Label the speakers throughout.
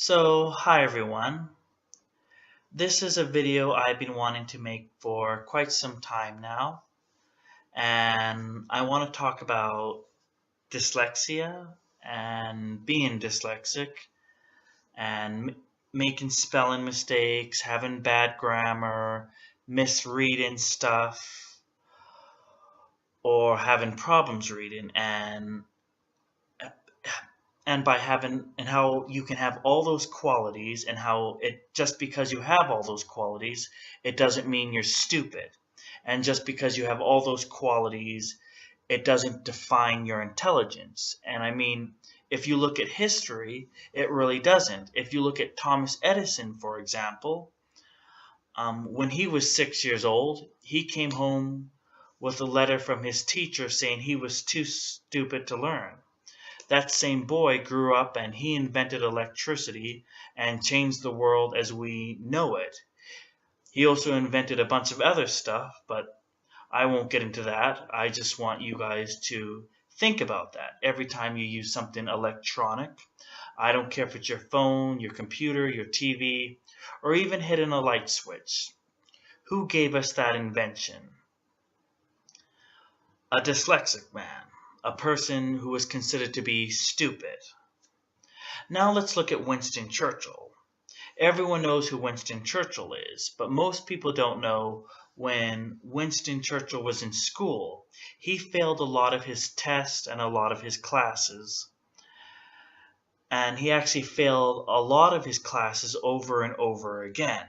Speaker 1: Hi everyone. This is a video I've been wanting to make for quite some time now, and I want to talk about dyslexia and being dyslexic and making spelling mistakes, having bad grammar, misreading stuff, or having problems reading, and by having and how you can have all those qualities, and how it just because you have all those qualities it doesn't mean you're stupid, and just because you have all those qualities it doesn't define your intelligence. And I mean, if you look at history, it really doesn't. If you look at Thomas Edison, for example, when he was 6 years old, he came home with a letter from his teacher saying he was too stupid to learn. That same boy grew up and he invented electricity and changed the world as we know it. He also invented a bunch of other stuff, but I won't get into that. I just want you guys to think about that every time you use something electronic. I don't care if it's your phone, your computer, your TV, or even hitting a light switch. Who gave us that invention? A dyslexic man. A person who was considered to be stupid. Now let's look at Winston Churchill. Everyone knows who Winston Churchill is, but most people don't know when Winston Churchill was in school, he failed a lot of his tests and a lot of his classes. And he actually failed a lot of his classes over and over again.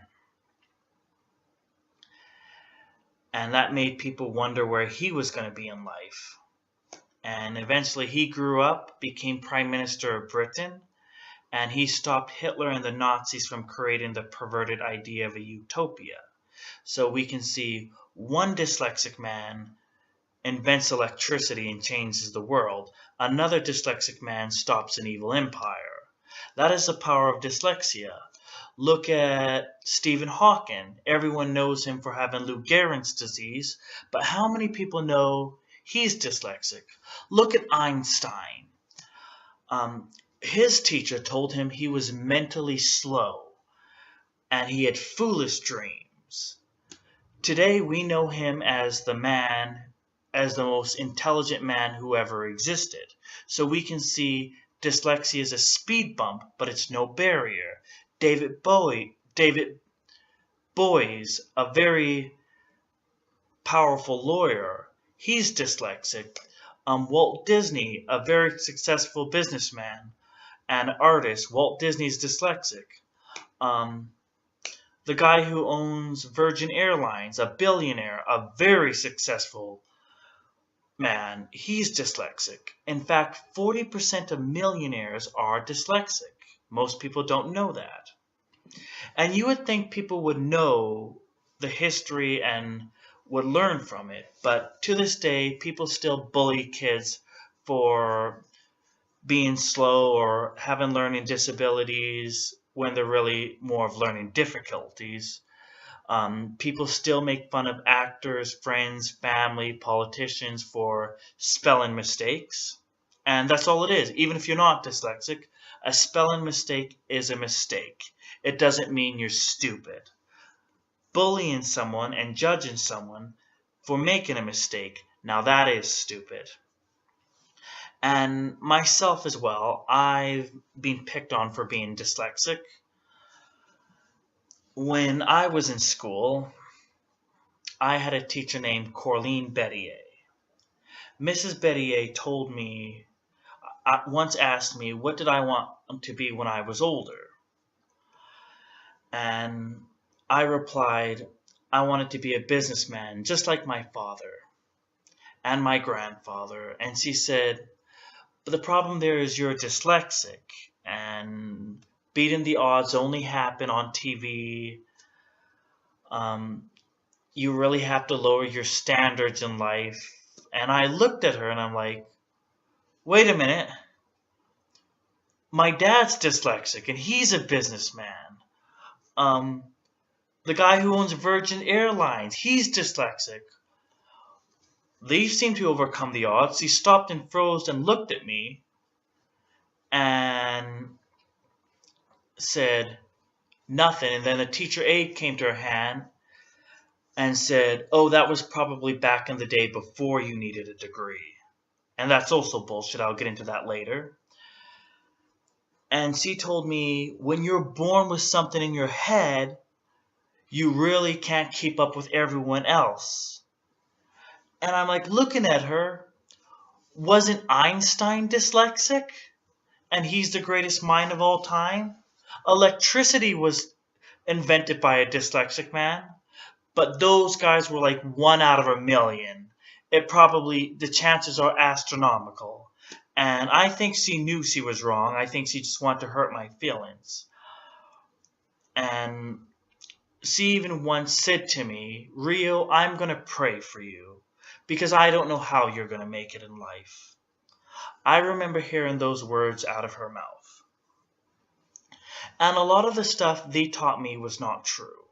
Speaker 1: And that made people wonder where he was going to be in life. And eventually he grew up, became Prime Minister of Britain, and he stopped Hitler and the Nazis from creating the perverted idea of a utopia. So we can see one dyslexic man invents electricity and changes the world. Another dyslexic man stops an evil empire. That is the power of dyslexia. Look at Stephen Hawking. Everyone knows him for having Lou Gehrig's disease, but how many people know he's dyslexic? Look at Einstein. His teacher told him he was mentally slow and he had foolish dreams. Today we know him as the most intelligent man who ever existed. So we can see dyslexia is a speed bump, but it's no barrier. David Boies, a very powerful lawyer, he's dyslexic. Walt Disney, a very successful businessman and artist, Walt Disney's dyslexic. The guy who owns Virgin Airlines, a billionaire, a very successful man, he's dyslexic. In fact, 40% of millionaires are dyslexic. Most people don't know that. And you would think people would know the history and would learn from it, but to this day people still bully kids for being slow or having learning disabilities when they're really more of learning difficulties. People still make fun of actors, friends, family, politicians for spelling mistakes, and that's all it is. Even if you're not dyslexic, a spelling mistake is a mistake. It doesn't mean you're stupid. Bullying someone and judging someone for making a mistake, now that is stupid. And myself as well, I've been picked on for being dyslexic. When I was in school, I had a teacher named Corleen Bettier. Mrs. Bettier told me, once asked me, what did I want to be when I was older? And I replied, I wanted to be a businessman, just like my father and my grandfather. And she said, but the problem there is you're dyslexic, and beating the odds only happen on TV. You really have to lower your standards in life. And I looked at her and I'm like, wait a minute. My dad's dyslexic and he's a businessman. The guy who owns Virgin Airlines, he's dyslexic. They seemed to overcome the odds. He stopped and froze and looked at me and said nothing, and then the teacher aide came to her hand and said, "Oh, that was probably back in the day before you needed a degree." And that's also bullshit. I'll get into that later. And she told me, when you're born with something in your head, you really can't keep up with everyone else. And I'm like looking at her. Wasn't Einstein dyslexic? And he's the greatest mind of all time? Electricity was invented by a dyslexic man, but those guys were like 1 out of 1 million. The chances are astronomical. And I think she knew she was wrong. I think she just wanted to hurt my feelings. And she even once said to me, "Rio, I'm going to pray for you because I don't know how you're going to make it in life." I remember hearing those words out of her mouth. And a lot of the stuff they taught me was not true.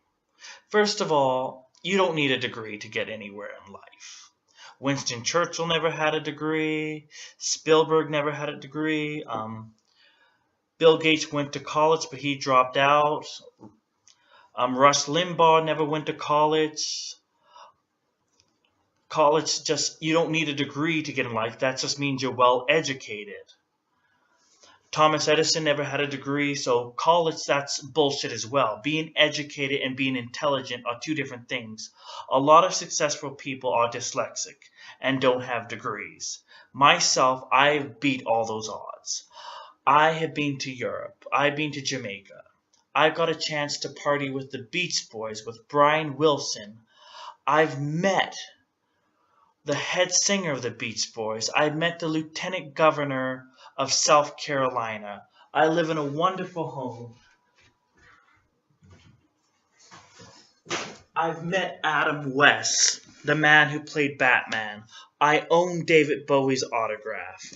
Speaker 1: First of all, you don't need a degree to get anywhere in life. Winston Churchill never had a degree. Spielberg never had a degree. Bill Gates went to college, but he dropped out. Rush Limbaugh never went to college. You don't need a degree to get in life. That just means you're well educated. Thomas Edison never had a degree, so college, that's bullshit as well. Being educated and being intelligent are two different things. A lot of successful people are dyslexic and don't have degrees. Myself, I've beat all those odds. I have been to Europe. I've been to Jamaica. I got a chance to party with the Beach Boys, with Brian Wilson. I've met the head singer of the Beach Boys. I met the lieutenant governor of South Carolina. I live in a wonderful home. I've met Adam West, the man who played Batman. I own David Bowie's autograph.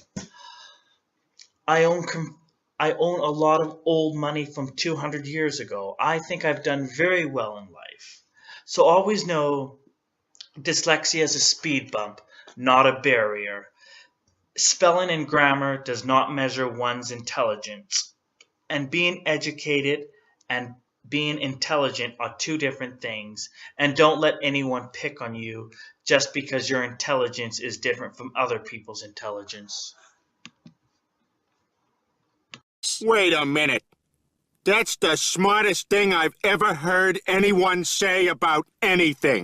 Speaker 1: I own a lot of old money from 200 years ago. I think I've done very well in life. So always know dyslexia is a speed bump, not a barrier. Spelling and grammar does not measure one's intelligence. And being educated and being intelligent are two different things. And don't let anyone pick on you just because your intelligence is different from other people's intelligence.
Speaker 2: Wait a minute. That's the smartest thing I've ever heard anyone say about anything.